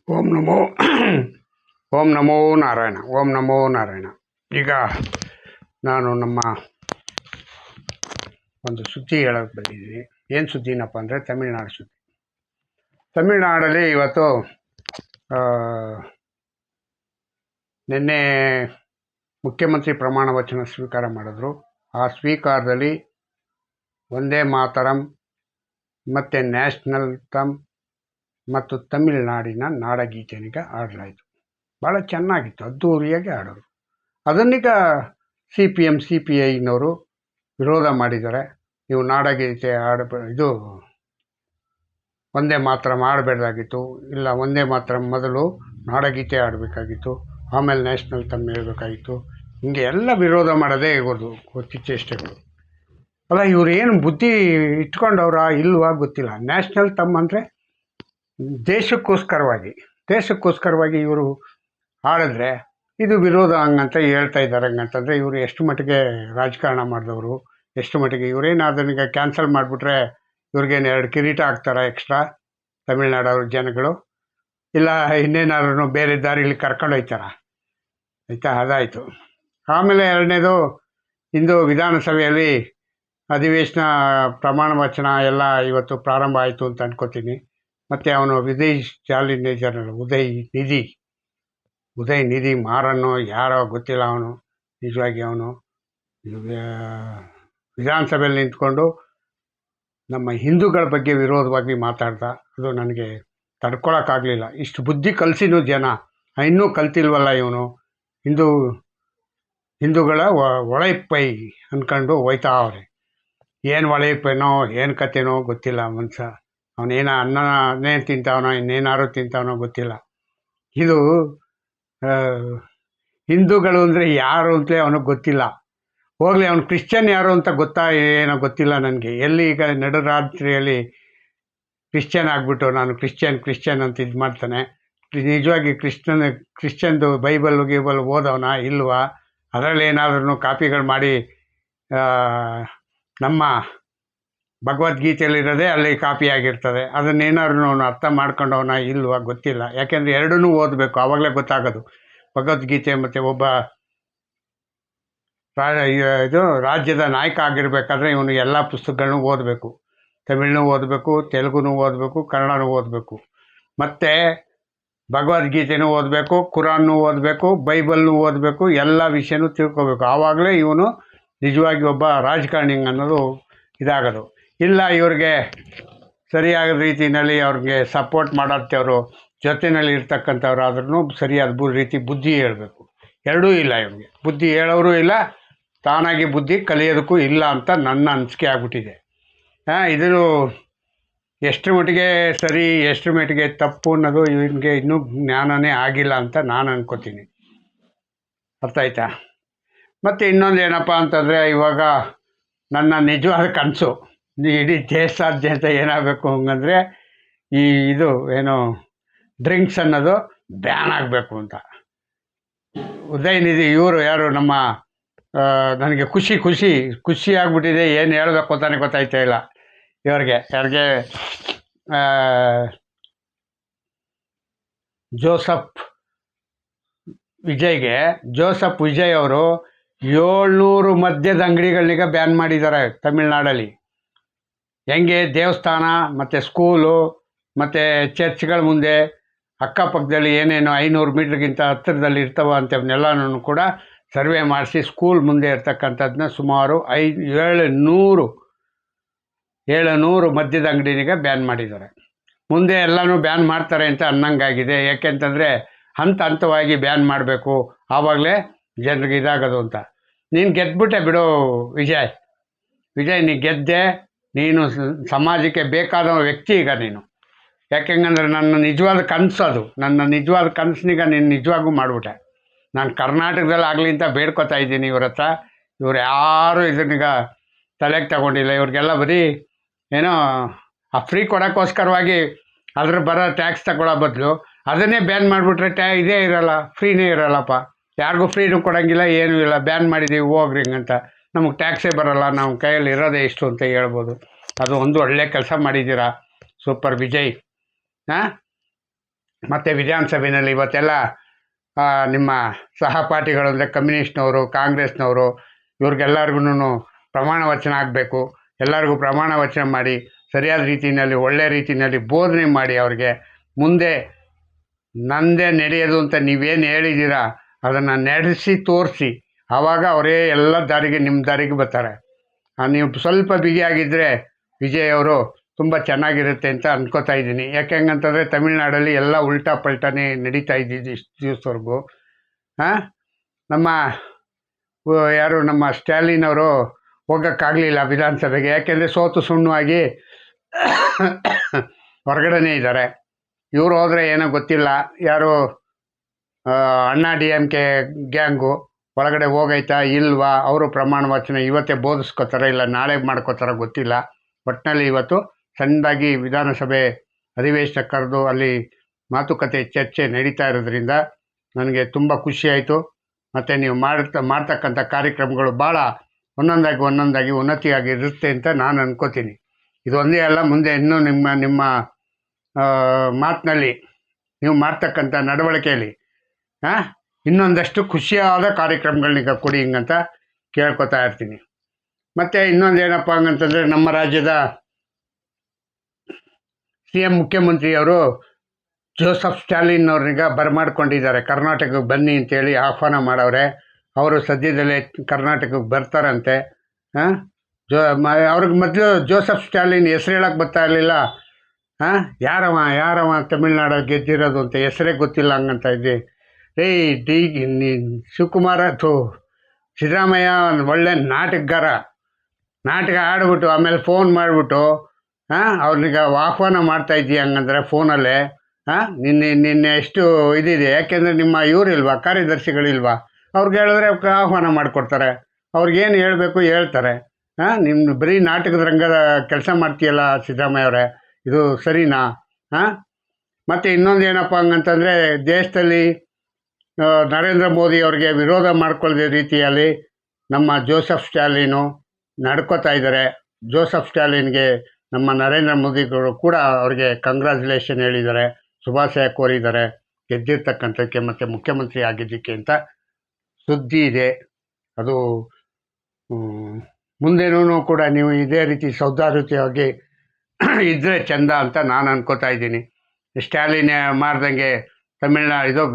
ಓಂ ನಮೋ ಓಂ ನಮೋ ನಾರಾಯಣ. ಓಂ ನಮೋ ನಾರಾಯಣ. ಈಗ ನಾನು ನಮ್ಮ ಒಂದು ಸುದ್ದಿ ಹೇಳೋಕ್ಕೆ ಬಂದಿದ್ದೀನಿ. ಏನು ಸುದ್ದಿನಪ್ಪ ಅಂದರೆ ತಮಿಳ್ನಾಡು ಸುದ್ದಿ. ತಮಿಳ್ನಾಡಲ್ಲಿ ಇವತ್ತು ನಿನ್ನೆ ಮುಖ್ಯಮಂತ್ರಿ ಪ್ರಮಾಣ ವಚನ ಸ್ವೀಕಾರ ಮಾಡಿದ್ರು. ಆ ಸ್ವೀಕಾರದಲ್ಲಿ ವಂದೇ ಮಾತರಂ ಮತ್ತು ನ್ಯಾಷನಲ್ ತಮ್ ಮತ್ತು ತಮಿಳುನಾಡಿನ ನಾಡಗೀತೆನಿಗೆ ಆಡಲಾಯಿತು. ಭಾಳ ಚೆನ್ನಾಗಿತ್ತು, ಅದ್ಧೂರಿಯಾಗಿ ಆಡೋರು. ಅದನ್ನೀಗ ಸಿ ಪಿ ಐನವರು ವಿರೋಧ ಮಾಡಿದ್ದಾರೆ. ನೀವು ನಾಡಗೀತೆ ಇದು ವಂದೇ ಮಾತರಂ ಆಡಬೇಡ್ದಾಗಿತ್ತು, ಇಲ್ಲ ವಂದೇ ಮಾತರಂ ಮೊದಲು ನಾಡಗೀತೆ ಆಡಬೇಕಾಗಿತ್ತು, ಆಮೇಲೆ ನ್ಯಾಷನಲ್ ತಮ್ ಹೇಳಬೇಕಾಗಿತ್ತು. ಹಿಂಗೆ ಎಲ್ಲ ವಿರೋಧ ಮಾಡೋದೇ ಇವ್ರದ್ದು ಚೇಷ್ಟೆಗಳು. ಅಲ್ಲ, ಇವ್ರು ಏನು ಬುದ್ಧಿ ಇಟ್ಕೊಂಡವ್ರ ಇಲ್ವಾ ಗೊತ್ತಿಲ್ಲ. ನ್ಯಾಷನಲ್ ತಮ್ ಅಂದರೆ ದೇಶಕ್ಕೋಸ್ಕರವಾಗಿ ಇವರು ಆಡಿದ್ರೆ ಇದು ವಿರೋಧ ಹಂಗಂತ ಹೇಳ್ತಾ ಇದ್ದಾರೆ. ಹಂಗಂತಂದರೆ ಇವರು ಎಷ್ಟು ಮಟ್ಟಿಗೆ ರಾಜಕಾರಣ ಮಾಡಿದವರು, ಎಷ್ಟು ಮಟ್ಟಿಗೆ ಇವರೇನು ಅದನ್ನ ಕ್ಯಾನ್ಸಲ್ ಮಾಡಿಬಿಟ್ರೆ ಇವ್ರಿಗೇನು 2 ಕಿರೀಟ ಹಾಕ್ತಾರೆ ಎಕ್ಸ್ಟ್ರಾ ತಮಿಳ್ನಾಡವ್ರ ಜನಗಳು, ಇಲ್ಲ ಇನ್ನೇನಾದ್ರೂ ಬೇರೆ ದಾರಿಲಿ ಕರ್ಕೊಂಡು ಹೋಯ್ತಾರ ಆಯಿತಾ. ಅದಾಯಿತು. ಆಮೇಲೆ ಎರಡನೇದು, ಇಂದು ವಿಧಾನಸಭೆಯಲ್ಲಿ ಅಧಿವೇಶನ ಪ್ರಮಾಣ ವಚನ ಎಲ್ಲ ಇವತ್ತು ಪ್ರಾರಂಭ ಆಯಿತು ಅಂತ ಅನ್ಕೋತೀನಿ. ಮತ್ತು ಅವನು ಉದಯ್ ನಿಧಿ ಮಾರನ್ನು ಯಾರೋ ಗೊತ್ತಿಲ್ಲ, ಅವನು ನಿಜವಾಗಿ ಅವನು ವಿಧಾನಸಭೆಯಲ್ಲಿ ನಿಂತ್ಕೊಂಡು ನಮ್ಮ ಹಿಂದೂಗಳ ಬಗ್ಗೆ ವಿರೋಧವಾಗಿ ಮಾತಾಡ್ದ. ಅದು ನನಗೆ ತಡ್ಕೊಳಕ್ಕಾಗಲಿಲ್ಲ. ಇಷ್ಟು ಬುದ್ಧಿ ಕಲಿಸಿನೂ ಜನ ಇನ್ನೂ ಕಲ್ತಿಲ್ವಲ್ಲ ಇವನು. ಹಿಂದೂಗಳ ಒಳೈಪೈ ಅಂದ್ಕೊಂಡು ಹೋಯ್ತಾ ಅವ್ರೆ. ಏನು ಒಳೈಪೈನೋ ಏನು ಕತೆನೋ ಗೊತ್ತಿಲ್ಲ. ಮನುಷ್ಯ ಅವನೇನ ಅನ್ನನೇ ತಿಂತಾವನೋ ಇನ್ನೇನಾರು ತಿಂತಾವನೋ ಗೊತ್ತಿಲ್ಲ. ಇದು ಹಿಂದೂಗಳು ಅಂದರೆ ಯಾರು ಅಂತಲೇ ಅವನಿಗೆ ಗೊತ್ತಿಲ್ಲ. ಹೋಗಲಿ, ಅವನು ಕ್ರಿಶ್ಚಿಯನ್ ಯಾರು ಅಂತ ಏನೋ ಗೊತ್ತಿಲ್ಲ ನನಗೆ. ಎಲ್ಲಿ ಈಗ ನಡುರಾತ್ರಿಯಲ್ಲಿ ಕ್ರಿಶ್ಚಿಯನ್ ಆಗಿಬಿಟ್ಟು ನಾನು ಕ್ರಿಶ್ಚಿಯನ್ ಅಂತ ಇದು ಮಾಡ್ತಾನೆ. ನಿಜವಾಗಿ ಕ್ರಿಶ್ಚಿಯನ್ದು ಬೈಬಲ್ ಓದವನ ಇಲ್ವಾ, ಅದರಲ್ಲಿ ಏನಾದ್ರೂ ಕಾಪಿಗಳು ಮಾಡಿ ನಮ್ಮ ಭಗವದ್ಗೀತೆಯಲ್ಲಿರೋದೇ ಅಲ್ಲಿ ಕಾಪಿ ಆಗಿರ್ತದೆ. ಅದನ್ನೇನಾದ್ರು ಅವನು ಅರ್ಥ ಮಾಡ್ಕೊಂಡವನ ಇಲ್ವಾ ಗೊತ್ತಿಲ್ಲ. ಯಾಕೆಂದರೆ ಎರಡನ್ನೂ ಓದಬೇಕು, ಆವಾಗಲೇ ಗೊತ್ತಾಗೋದು. ಭಗವದ್ಗೀತೆ ಮತ್ತು ಒಬ್ಬ ರಾಜ್ಯದ ನಾಯಕ ಆಗಿರಬೇಕಾದ್ರೆ ಇವನು ಎಲ್ಲ ಪುಸ್ತಕಗಳನ್ನೂ ಓದಬೇಕು. ತಮಿಳನ್ನೂ ಓದಬೇಕು, ತೆಲುಗುನೂ ಓದಬೇಕು, ಕನ್ನಡನೂ ಓದಬೇಕು, ಮತ್ತು ಭಗವದ್ಗೀತೆನೂ ಓದಬೇಕು, ಕುರಾನ್ನೂ ಓದಬೇಕು, ಬೈಬಲ್ನೂ ಓದಬೇಕು, ಎಲ್ಲ ವಿಷಯನೂ ತಿಳ್ಕೊಬೇಕು. ಆವಾಗಲೇ ಇವನು ನಿಜವಾಗಿ ಒಬ್ಬ ರಾಜಕಾರಣಿ ಅನ್ನೋದು ಇದಾಗೋದು. ಇಲ್ಲ, ಇವ್ರಿಗೆ ಸರಿಯಾದ ರೀತಿಯಲ್ಲಿ ಅವ್ರಿಗೆ ಸಪೋರ್ಟ್ ಮಾಡೋಂಥವ್ರು ಜೊತೆಯಲ್ಲಿ ಇರ್ತಕ್ಕಂಥವ್ರು ಆದ್ರೂ ಸರಿಯಾದ ರೀತಿ ಬುದ್ಧಿ ಹೇಳಬೇಕು. ಎರಡೂ ಇಲ್ಲ ಇವ್ರಿಗೆ. ಬುದ್ಧಿ ಹೇಳೋರು ಇಲ್ಲ, ತಾನಾಗಿ ಬುದ್ಧಿ ಕಲಿಯೋದಕ್ಕೂ ಇಲ್ಲ ಅಂತ ನನ್ನ ಅನಿಸಿಕೆ ಆಗ್ಬಿಟ್ಟಿದೆ. ಇದು ಎಷ್ಟರ ಮಟ್ಟಿಗೆ ಸರಿ ಎಷ್ಟರ ಮಟ್ಟಿಗೆ ತಪ್ಪು ಅನ್ನೋದು ಇವನಿಗೆ ಇನ್ನೂ ಜ್ಞಾನನೇ ಆಗಿಲ್ಲ ಅಂತ ನಾನು ಅನ್ಕೋತೀನಿ. ಅರ್ಥ ಆಯ್ತಾ? ಮತ್ತು ಇನ್ನೊಂದು ಏನಪ್ಪ ಅಂತಂದರೆ, ಇವಾಗ ನನ್ನ ನಿಜವಾದ ಕನಸು ಇಡೀ ದೇಶಾದ್ಯಂತ ಏನಾಗಬೇಕು ಹಂಗಂದರೆ ಇದು ಏನು ಡ್ರಿಂಕ್ಸ್ ಅನ್ನೋದು ಬ್ಯಾನ್ ಆಗಬೇಕು ಅಂತ. ಉದಯನಿಧಿ ಇವರು ಯಾರು ನಮ್ಮ ನನಗೆ ಖುಷಿ ಆಗಿಬಿಟ್ಟಿದೆ. ಏನು ಹೇಳಬೇಕು ಅಂತಾನೆ ಗೊತ್ತಾಯ್ತಾ ಇಲ್ಲ ಯಾರಿಗೆ ಜೋಸಫ್ ವಿಜಯ್ ಅವರು 700 ಮದ್ಯದ ಅಂಗಡಿಗಳನ್ನೀಗ ಬ್ಯಾನ್ ಮಾಡಿದ್ದಾರೆ ತಮಿಳ್ನಾಡಲ್ಲಿ. ಹೆಂಗೆ ದೇವಸ್ಥಾನ ಮತ್ತು ಸ್ಕೂಲು ಮತ್ತು ಚರ್ಚ್ಗಳ ಮುಂದೆ ಅಕ್ಕಪಕ್ಕದಲ್ಲಿ ಏನೇನು 500 ಮೀಟ್ರಿಗಿಂತ ಹತ್ತಿರದಲ್ಲಿ ಇರ್ತಾವ ಅಂತವನ್ನೆಲ್ಲನೂ ಕೂಡ ಸರ್ವೆ ಮಾಡಿಸಿ ಸ್ಕೂಲ್ ಮುಂದೆ ಇರ್ತಕ್ಕಂಥದ್ದನ್ನ ಸುಮಾರು 700 ಮದ್ಯದ ಅಂಗಡಿನಿಗೆ ಬ್ಯಾನ್ ಮಾಡಿದ್ದಾರೆ. ಮುಂದೆ ಎಲ್ಲನೂ ಬ್ಯಾನ್ ಮಾಡ್ತಾರೆ ಅಂತ ಅನ್ನಂಗಾಗಿದೆ. ಯಾಕೆಂತಂದರೆ ಹಂತವಾಗಿ ಬ್ಯಾನ್ ಮಾಡಬೇಕು, ಆವಾಗಲೇ ಜನರಿಗೆ ಇದಾಗೋದು ಅಂತ. ನೀನು ಗೆದ್ದುಬಿಟ್ಟೆ ಬಿಡು ವಿಜಯ್, ನೀನು ಗೆದ್ದೆ. ನೀನು ಸಮಾಜಕ್ಕೆ ಬೇಕಾದ ವ್ಯಕ್ತಿ ಈಗ ನೀನು. ಯಾಕೆಂಗಂದ್ರೆ ನನ್ನ ನಿಜವಾದ ಕನಸನೀಗ ನೀನು ನಿಜವಾಗೂ ಮಾಡಿಬಿಟ್ಟೆ. ನಾನು ಕರ್ನಾಟಕದಲ್ಲಿ ಆಗಲಿ ಅಂತ ಬೇಡ್ಕೊತಾ ಇದ್ದೀನಿ ಇವ್ರ ಹತ್ರ. ಇವ್ರು ಯಾರೂ ಇದನ್ನೀಗ ತಲೆಗೆ ತಗೊಂಡಿಲ್ಲ. ಇವ್ರಿಗೆಲ್ಲ ಬರೀ ಏನೋ ಆ ಫ್ರೀ ಕೊಡೋಕ್ಕೋಸ್ಕರವಾಗಿ ಅದ್ರ ಬರೋ ಟ್ಯಾಕ್ಸ್ ತಗೊಳ್ಳೋ ಬದಲು ಅದನ್ನೇ ಬ್ಯಾನ್ ಮಾಡಿಬಿಟ್ರೆ ಇದೇ ಇರೋಲ್ಲ, ಫ್ರೀನೇ ಇರೋಲ್ಲಪ್ಪ. ಯಾರಿಗೂ ಫ್ರೀನೂ ಕೊಡೋಂಗಿಲ್ಲ, ಏನೂ ಇಲ್ಲ. ಬ್ಯಾನ್ ಮಾಡಿದ್ದೀವಿ ಹೋಗ್ರಿ ಹಿಂಗಂತ. ನಮಗೆ ಟ್ಯಾಕ್ಸೇ ಬರೋಲ್ಲ, ನಮ್ಮ ಕೈಯಲ್ಲಿ ಇರೋದೇ ಇಷ್ಟು ಅಂತ ಹೇಳ್ಬೋದು. ಅದು ಒಂದು ಒಳ್ಳೆ ಕೆಲಸ ಮಾಡಿದ್ದೀರಾ, ಸೂಪರ್ ವಿಜಯ್. ಮತ್ತು ವಿಧಾನಸಭೆಯಲ್ಲಿ ಇವತ್ತೆಲ್ಲ ನಿಮ್ಮ ಸಹಪಾಠಿಗಳು ಅಂದರೆ ಕಮ್ಯುನಿಸ್ಟ್ನವರು, ಕಾಂಗ್ರೆಸ್ನವರು ಇವ್ರಿಗೆಲ್ಲರಿಗೂ ಪ್ರಮಾಣ ವಚನ ಆಗಬೇಕು. ಎಲ್ಲರಿಗೂ ಪ್ರಮಾಣ ವಚನ ಮಾಡಿ ಸರಿಯಾದ ರೀತಿಯಲ್ಲಿ ಒಳ್ಳೆಯ ರೀತಿಯಲ್ಲಿ ಬೋಧನೆ ಮಾಡಿ ಅವ್ರಿಗೆ ಮುಂದೆ ನಂದೇ ನಡೆಯೋದು ಅಂತ ನೀವೇನು ಹೇಳಿದ್ದೀರಾ ಅದನ್ನು ನಡೆಸಿ ತೋರಿಸಿ. ಆವಾಗ ಅವರೇ ಎಲ್ಲ ದಾರಿಗೆ ನಿಮ್ಮ ದಾರಿಗೆ ಬರ್ತಾರೆ. ನೀವು ಸ್ವಲ್ಪ ಬಿಗಿಯಾಗಿದ್ದರೆ ವಿಜಯ್ ಅವರು ತುಂಬ ಚೆನ್ನಾಗಿರುತ್ತೆ ಅಂತ ಅಂದ್ಕೋತಾ ಇದ್ದೀನಿ. ಯಾಕೆ ಹಂಗಂತಂದರೆ ತಮಿಳ್ನಾಡಲ್ಲಿ ಎಲ್ಲ ಉಲ್ಟಾ ಪಲ್ಟಾನೇ ನಡೀತಾ ಇದ್ದಿದ್ದು ಇಷ್ಟು ದಿವಸವರೆಗೂ. ನಮ್ಮ ಯಾರು ನಮ್ಮ ಸ್ಟ್ಯಾಲಿನ್ ಅವರು ಹೋಗೋಕ್ಕಾಗಲಿಲ್ಲ ವಿಧಾನಸಭೆಗೆ, ಯಾಕೆಂದರೆ ಸೋತು ಸುಣ್ಣವಾಗಿ ಹೊರಗಡೆನೇ ಇದ್ದಾರೆ. ಇವರು ಹೋದರೆ ಏನೋ ಗೊತ್ತಿಲ್ಲ, ಯಾರು ಅಣ್ಣಾ DMK ಗ್ಯಾಂಗು ಒಳಗಡೆ ಹೋಗೈತಾ ಇಲ್ವಾ, ಅವರು ಪ್ರಮಾಣ ವಚನ ಇವತ್ತೇ ಬೋಧಿಸ್ಕೋತಾರೆ ಇಲ್ಲ ನಾಳೆ ಮಾಡ್ಕೋತಾರೋ ಗೊತ್ತಿಲ್ಲ. ಒಟ್ಟಿನಲ್ಲಿ ಇವತ್ತು ಸಣ್ಣದಾಗಿ ವಿಧಾನಸಭೆ ಅಧಿವೇಶನ ಕರೆದು ಅಲ್ಲಿ ಮಾತುಕತೆ ಚರ್ಚೆ ನಡೀತಾ ಇರೋದ್ರಿಂದ ನನಗೆ ತುಂಬ ಖುಷಿಯಾಯಿತು. ಮತ್ತು ನೀವು ಮಾಡ್ತಕ್ಕಂಥ ಕಾರ್ಯಕ್ರಮಗಳು ಭಾಳ ಒಂದೊಂದಾಗಿ ಉನ್ನತಿಯಾಗಿ ಇರುತ್ತೆ ಅಂತ ನಾನು ಅನ್ಕೋತೀನಿ. ಇದು ಒಂದೇ ಅಲ್ಲ, ಮುಂದೆ ಇನ್ನೂ ನಿಮ್ಮ ಮಾತಿನಲ್ಲಿ ನೀವು ಮಾಡ್ತಕ್ಕಂಥ ನಡವಳಿಕೆಯಲ್ಲಿ ಇನ್ನೊಂದಷ್ಟು ಖುಷಿಯಾದ ಕಾರ್ಯಕ್ರಮಗಳನ್ನೀಗ ಕೊಡಿ ಹಿಂಗಂತ ಕೇಳ್ಕೊತಾ ಇರ್ತೀನಿ. ಮತ್ತು ಇನ್ನೊಂದು ಏನಪ್ಪ ಹಂಗಂತಂದರೆ ನಮ್ಮ ರಾಜ್ಯದ CM ಮುಖ್ಯಮಂತ್ರಿಯವರು ಜೋಸೆಫ್ ಸ್ಟಾಲಿನ್ ಅವ್ರನ್ನೀಗ ಬರಮಾಡ್ಕೊಂಡಿದ್ದಾರೆ. ಕರ್ನಾಟಕಕ್ಕೆ ಬನ್ನಿ ಅಂತೇಳಿ ಆಹ್ವಾನ ಮಾಡವ್ರೆ. ಅವರು ಸದ್ಯದಲ್ಲೇ ಕರ್ನಾಟಕಕ್ಕೆ ಬರ್ತಾರಂತೆ. ಅವ್ರಿಗೆ ಮೊದಲು ಜೋಸೆಫ್ ಸ್ಟಾಲಿನ್ ಹೆಸ್ರು ಹೇಳಕ್ಕೆ ಬರ್ತಾ ಇರಲಿಲ್ಲ. ಯಾರವ ತಮಿಳ್ನಾಡಲ್ಲಿ ಗೆದ್ದಿರೋದು ಅಂತ ಹೆಸರೇ ಗೊತ್ತಿಲ್ಲ ಹಂಗಂತ ಇದ್ದೆ. ಶಿವಕುಮಾರ ಸಿದ್ದರಾಮಯ್ಯ ಒಳ್ಳೆ ನಾಟಕ ಆಡ್ಬಿಟ್ಟು ಆಮೇಲೆ ಫೋನ್ ಮಾಡಿಬಿಟ್ಟು ಅವ್ರನ್ನೀಗ ಆಹ್ವಾನ ಮಾಡ್ತಾ ಇದ್ದೀಯ ಹಂಗಂದ್ರೆ ಫೋನಲ್ಲೇ. ನಿನ್ನೆ ಎಷ್ಟು ಇದಿದೆ, ಯಾಕೆಂದರೆ ನಿಮ್ಮ ಇವರಿಲ್ವಾ, ಕಾರ್ಯದರ್ಶಿಗಳಿಲ್ವಾ, ಅವ್ರಿಗೆ ಹೇಳಿದ್ರೆ ಆಹ್ವಾನ ಮಾಡಿಕೊಡ್ತಾರೆ. ಅವ್ರಿಗೇನು ಹೇಳಬೇಕು ಹೇಳ್ತಾರೆ. ನಿಮ್ಮ ಬರೀ ನಾಟಕದ ರಂಗದ ಕೆಲಸ ಮಾಡ್ತೀಯಲ್ಲ ಸಿದ್ದರಾಮಯ್ಯ ಅವರೇ, ಇದು ಸರಿನಾ? ಮತ್ತು ಇನ್ನೊಂದು ಏನಪ್ಪ ಹಂಗಂತಂದರೆ ದೇಶದಲ್ಲಿ ನರೇಂದ್ರ ಮೋದಿ ಅವರಿಗೆ ವಿರೋಧ ಮಾಡ್ಕೊಳ್ಳೋ ರೀತಿಯಲ್ಲಿ ನಮ್ಮ ಜೋಸೆಫ್ ಸ್ಟಾಲಿನು ನಡ್ಕೋತಾ ಇದ್ದಾರೆ. ಜೋಸೆಫ್ ಸ್ಟಾಲಿನ್ಗೆ ನಮ್ಮ ನರೇಂದ್ರ ಮೋದಿಗಳು ಕೂಡ ಅವ್ರಿಗೆ ಕಂಗ್ರ್ಯಾಚುಲೇಷನ್ ಹೇಳಿದ್ದಾರೆ, ಶುಭಾಶಯ ಕೋರಿದ್ದಾರೆ ಗೆದ್ದಿರ್ತಕ್ಕಂಥಕ್ಕೆ ಮತ್ತು ಮುಖ್ಯಮಂತ್ರಿ ಆಗಿದ್ದಕ್ಕೆ ಅಂತ ಸುದ್ದಿ ಇದೆ. ಅದು ಮುಂದೇನೂ ಕೂಡ ನೀವು ಇದೇ ರೀತಿ ಸೌಹಾರ್ದತೆಯಾಗಿ ಇದ್ದರೆ ಚೆಂದ ಅಂತ ನಾನು ಅನ್ಕೋತಾ ಇದ್ದೀನಿ. ಸ್ಟಾಲಿನ್ ಮಾಡ್ದಂಗೆ ತಮಿಳ್ನಾಡು